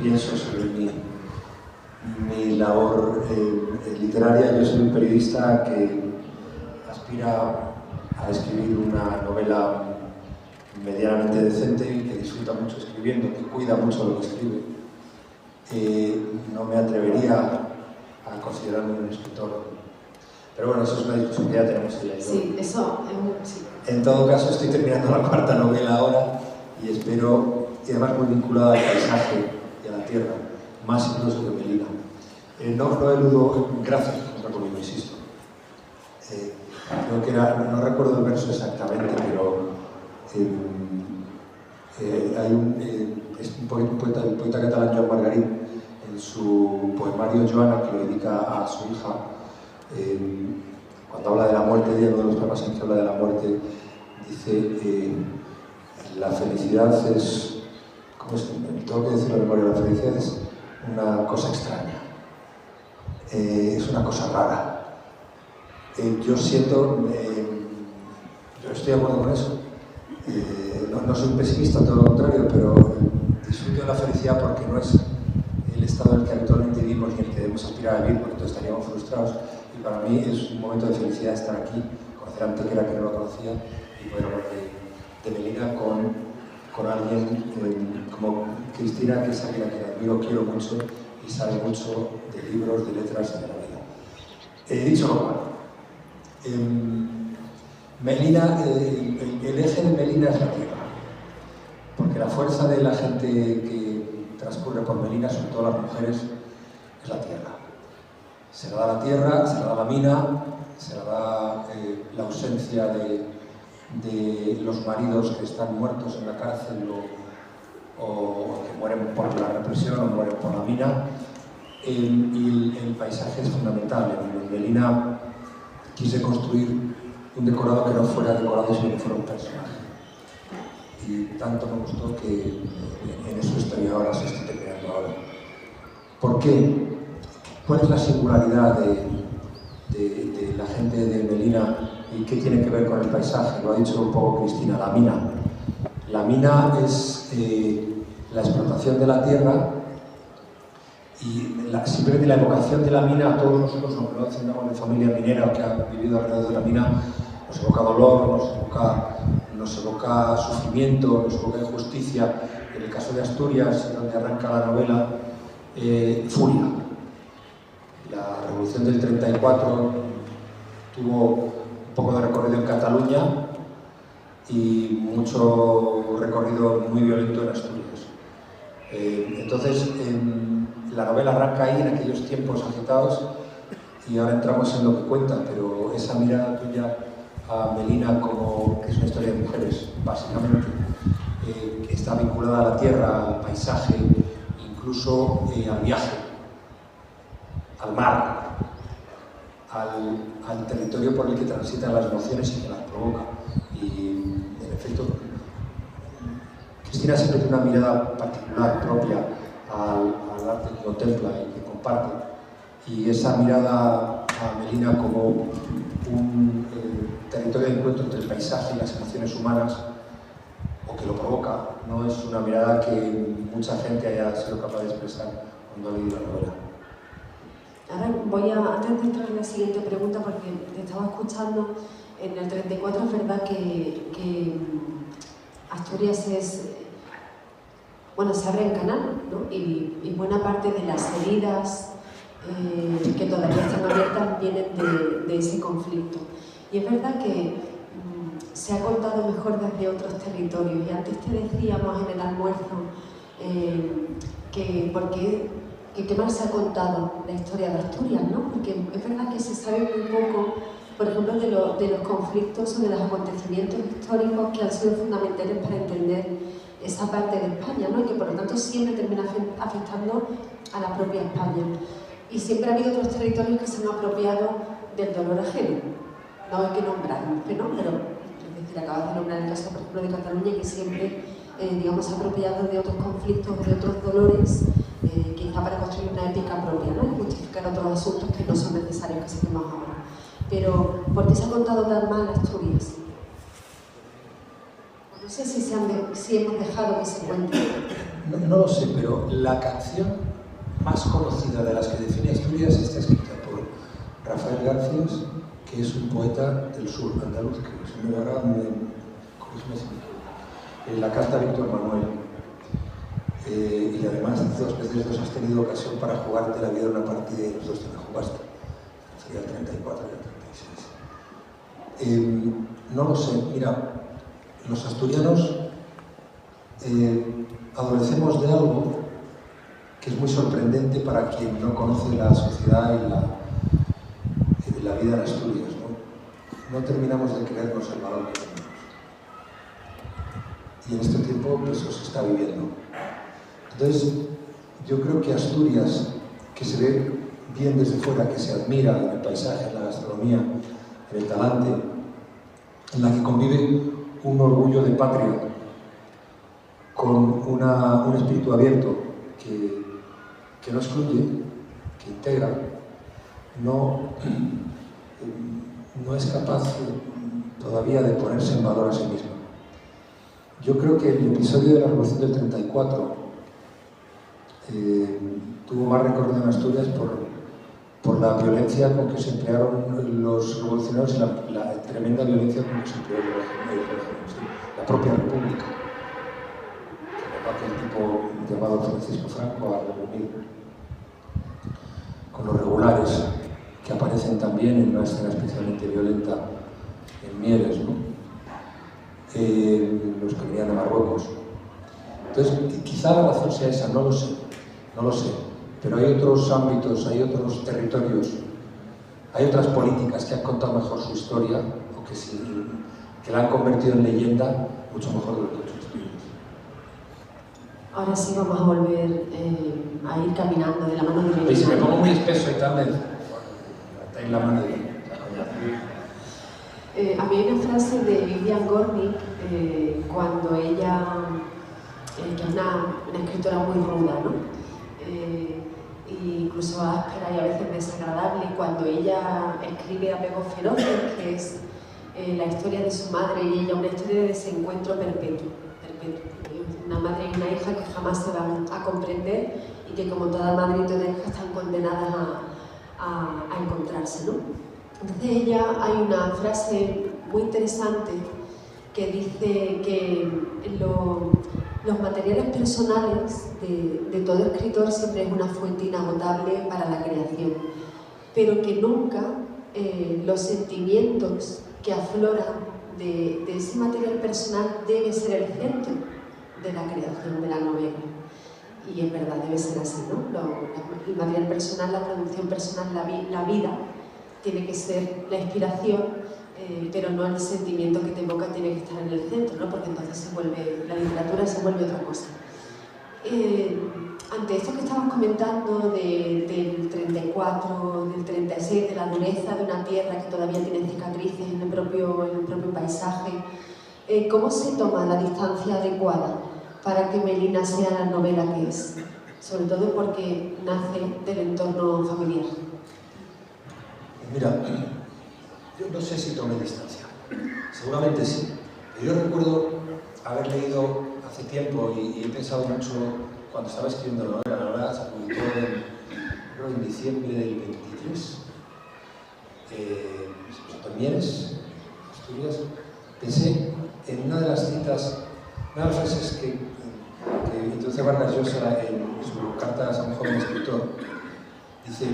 pienso sobre mi labor literaria. Yo soy un periodista que aspira a escribir una novela medianamente decente y que disfruta mucho escribiendo, que cuida mucho lo que escribe. No me atrevería a considerarme un escritor, pero bueno, eso es una discusión que ya tenemos ella y yo. Sí, eso es un... Sí. En todo caso, estoy terminando la cuarta novela ahora y espero, y además muy vinculada al paisaje y a la tierra, más incluso que Melina. No eludo, gracias por contar conmigo, insisto. Creo que era, no recuerdo el verso exactamente, pero es un poeta, el poeta catalán Joan Margarit, en su poemario Joana, que lo dedica a su hija, cuando habla de la muerte, uno de los poemas en que habla de la muerte, dice la felicidad es, ¿cómo es? Tengo que decir la memoria, la felicidad es una cosa extraña, es una cosa rara. Yo siento, yo estoy de acuerdo con eso. No soy un pesimista, todo lo contrario, pero disfruto de la felicidad porque no es el estado en el que habitualmente vivimos ni el que debemos aspirar a vivir, porque todos estaríamos frustrados. Y para mí es un momento de felicidad estar aquí, conocer a Antequera, que no lo conocía, y poder hablar de Melina con alguien como Cristina, que es alguien a quien admiro, quiero mucho y sabe mucho de libros, de letras y de la vida. Dicho lo cual, Melina, el eje de Melina es la tierra, porque la fuerza de la gente que transcurre por Melina, sobre todo las mujeres, es la tierra. Se la da la tierra, se la da la mina, se la da la ausencia de los maridos que están muertos en la cárcel o que mueren por la represión o mueren por la mina. Y el paisaje es fundamental. En Melina quise construir un decorado que no fuera decorado, sino que fuera un personaje. Y tanto me gustó que en eso estoy ahora, se estoy terminando ahora. ¿Por qué? ¿Cuál es la singularidad de la gente de Melina y qué tiene que ver con el paisaje? Lo ha dicho un poco Cristina, la mina. La mina es la explotación de la tierra y simplemente la evocación de la mina, a todos nosotros, aunque no tengamos de familia minera o que ha vivido alrededor de la mina, nos evoca dolor, nos evoca sufrimiento, nos evoca injusticia. En el caso de Asturias, donde arranca la novela, furia. La revolución del 34 tuvo un poco de recorrido en Cataluña y mucho recorrido muy violento en Asturias. Entonces, la novela arranca ahí, en aquellos tiempos agitados, y ahora entramos en lo que cuenta, pero esa mirada tuya a Melina, como que es una historia de mujeres, básicamente, que está vinculada a la tierra, al paisaje, incluso al viaje, al mar, al territorio por el que transitan las emociones y que las provoca. Y, en efecto, Cristina siempre tiene una mirada particular, propia, al arte que contempla y que comparte. Y esa mirada a Melina como un territorio de encuentro entre el paisaje y las emociones humanas, o que lo provoca, no es una mirada que mucha gente haya sido capaz de expresar cuando ha leído la novela. Ahora antes de entrar en la siguiente pregunta, porque te estaba escuchando, en el 34 es verdad que Asturias se abre en canal, ¿no? Y buena parte de las heridas que todavía están abiertas vienen de ese conflicto. Y es verdad que se ha contado mejor desde otros territorios. Y antes te decíamos en el almuerzo que qué más se ha contado la historia de Asturias, ¿no? Porque es verdad que se sabe muy poco, por ejemplo, de los conflictos o de los acontecimientos históricos que han sido fundamentales para entender esa parte de España, ¿no? Y que por lo tanto siempre termina afectando a la propia España. Y siempre ha habido otros territorios que se han apropiado del dolor ajeno. No hay que nombrarlos, ¿no? Pero, es decir, acabas de nombrar el caso, por ejemplo, de Cataluña, que siempre, se ha apropiado de otros conflictos, de otros dolores, quizá para construir una ética propia, ¿no? Y justificar otros asuntos que no son necesarios que sepamos ahora. Pero, ¿por qué se ha contado tan mal Asturias? No sé si hemos dejado que se cuente. No lo sé, pero la canción más conocida de las que define Asturias está escrita por Rafael Garcías, que es un poeta del sur andaluz, que si me ahora corrígeme si me equivoco. La carta a Víctor Manuel. Y además 2 veces has tenido ocasión para jugarte la vida en una partida y los 2 te la jugaste. Sería el 34 y el 36. No lo sé, mira, los asturianos adolecemos de algo que es muy sorprendente para quien no conoce la sociedad y la vida en Asturias, ¿no? No terminamos de creernos el valor que tenemos. Y en este tiempo pues, eso se está viviendo. Entonces, yo creo que Asturias, que se ve bien desde fuera, que se admira en el paisaje, en la gastronomía, en el talante, en la que convive un orgullo de patria con un espíritu abierto que no excluye, que integra, no es capaz todavía de ponerse en valor a sí misma. Yo creo que el episodio de la Revolución del 34 tuvo más recorrido en Asturias por la violencia con que se emplearon los revolucionarios y la tremenda violencia con que se empleó la propia República. Aquel tipo llamado Francisco Franco a reunir con los regulares, que aparecen también en una escena especialmente violenta en Mieres, ¿no? Los que venían de Marruecos. Entonces, quizá la razón sea esa, no lo sé, pero hay otros ámbitos, hay otros territorios, hay otras políticas que han contado mejor su historia o que la han convertido en leyenda mucho mejor de lo que otros espíritus. Ahora sí vamos a volver a ir caminando de la mano de Melina. Y si me pongo muy espeso y tal, me en la mano de a mí hay una frase de Vivian Gornick cuando ella, que es una escritora muy ruda, ¿no? Incluso áspera y a veces desagradable, cuando ella escribe Apegos feroces, que es la historia de su madre y ella, una historia de desencuentro perpetuo. Una madre y una hija que jamás se van a comprender y que, como toda madre y toda hija, están condenadas a encontrarse, ¿no? Entonces hay una frase muy interesante que dice que los materiales personales de todo escritor siempre es una fuente inagotable para la creación, pero que nunca los sentimientos que afloran de ese material personal debe ser el centro de la creación de la novela. Y en verdad debe ser así, ¿no? El material personal, la producción personal, la vida, tiene que ser la inspiración, pero no el sentimiento que te evoca tiene que estar en el centro, ¿no? Porque entonces la literatura se vuelve otra cosa. Ante esto que estamos comentando del 34, del 36, de la dureza de una tierra que todavía tiene cicatrices en el propio paisaje, ¿cómo se toma la distancia adecuada para que Melina sea la novela que es? Sobre todo porque nace del entorno familiar. Mira, yo no sé si tomé distancia, seguramente sí. Yo recuerdo haber leído hace tiempo y he pensado mucho cuando estaba escribiendo la novela se publicó en diciembre del 23, en Mieres, Asturias. Pensé en una de las citas, una de las frases que introduce Vargas Llosa en su carta a un joven escritor. Dice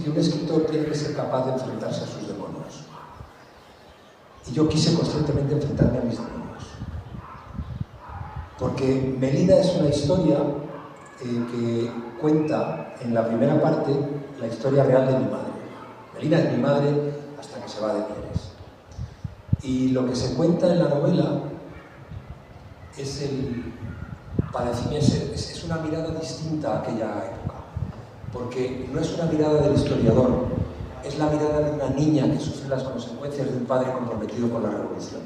que un escritor tiene que ser capaz de enfrentarse a sus demonios. Y yo quise conscientemente enfrentarme a mis demonios. Porque Melina es una historia que cuenta en la primera parte la historia real de mi madre. Melina es mi madre hasta que se va de Mieres. Y lo que se cuenta en la novela es el padecimiento, es una mirada distinta a aquella época. Porque no es una mirada del historiador, es la mirada de una niña que sufre las consecuencias de un padre comprometido con la revolución.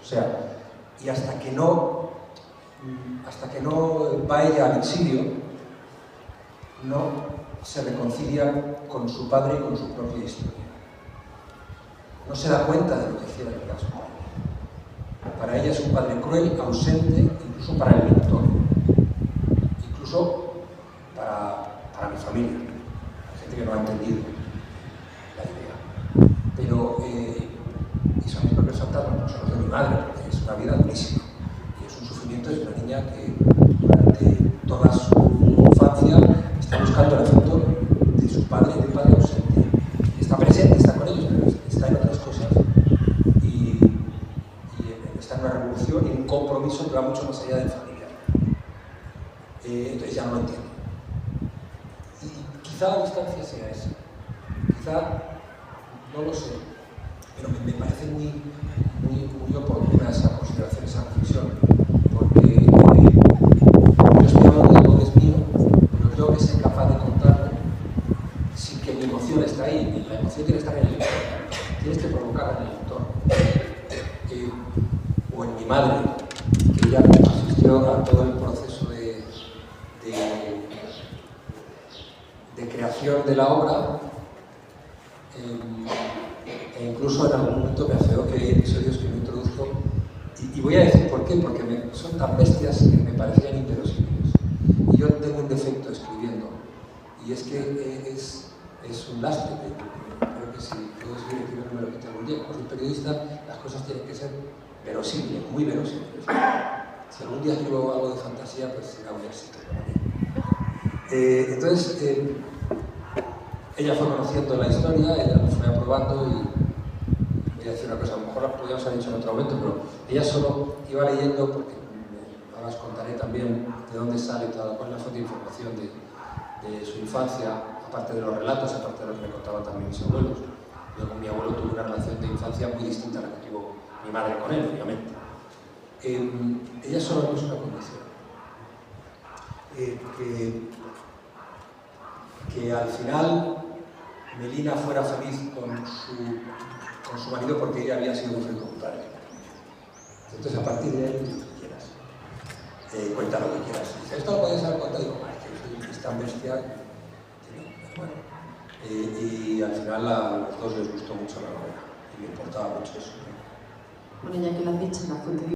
O sea, y hasta que no va ella al exilio, no se reconcilia con su padre y con su propia historia. No se da cuenta de lo que hiciera en el caso. Para ella es un padre cruel, ausente, incluso para el lector. incluso para mi familia. Hay gente que no ha entendido la idea. Pero, y son mis propios fantasmas, no son los de mi madre, porque es una vida durísima. Y es un sufrimiento, es una niña que durante toda su infancia está buscando el afecto de su padre y del padre ausente. Está presente, está con ellos, pero está en otras cosas. Y está en una revolución y un compromiso que va mucho más allá del familiar. Entonces ya no lo entiendo. Y quizá la distancia sea esa. Quizá, no lo sé, pero me parece muy oportuna esa consideración, esa reflexión, porque yo estoy hablando de algo que es mío, pero creo que ser capaz de contarlo sin que mi emoción esté ahí. La emoción tiene que estar en el lector, tienes que provocarla en el lector. O en mi madre, que ella asistió a todo el proceso de creación de la obra, e incluso en algún momento me afeó que hay episodios que me introduzco, y voy a decir por qué, porque son tan bestias que me parecían inverosímiles. Y yo tengo un defecto escribiendo, y es que es un lastre. Creo que si puedo seguir escribiendo me lo quito algún día. Como soy periodista, las cosas tienen que ser verosímiles, muy verosímiles. Si algún día escribo algo de fantasía, pues será un éxito para mí. Entonces, ella fue conociendo la historia, ella lo fue aprobando, y voy a decir una cosa, a lo mejor la podríamos haber dicho en otro momento, pero ella solo iba leyendo, porque ahora os contaré también de dónde sale toda cuál es la fuente de información de su infancia, aparte de los relatos, aparte de lo que me contaban también mis abuelos. Yo con mi abuelo tuve una relación de infancia muy distinta a la que tuvo mi madre con él, obviamente. Ella solo puso una condición, que al final Melina fuera feliz con su marido, porque ella había sido mujer voluntaria. Entonces, a partir de ahí, lo que quieras. Cuenta lo que quieras. Dice, esto lo podéis haber contado. Digo, es que es tan bestia. Bueno. Y al final a los dos les gustó mucho la novela. Y me importaba mucho eso. Bueno, ya que lo has dicho, la fuente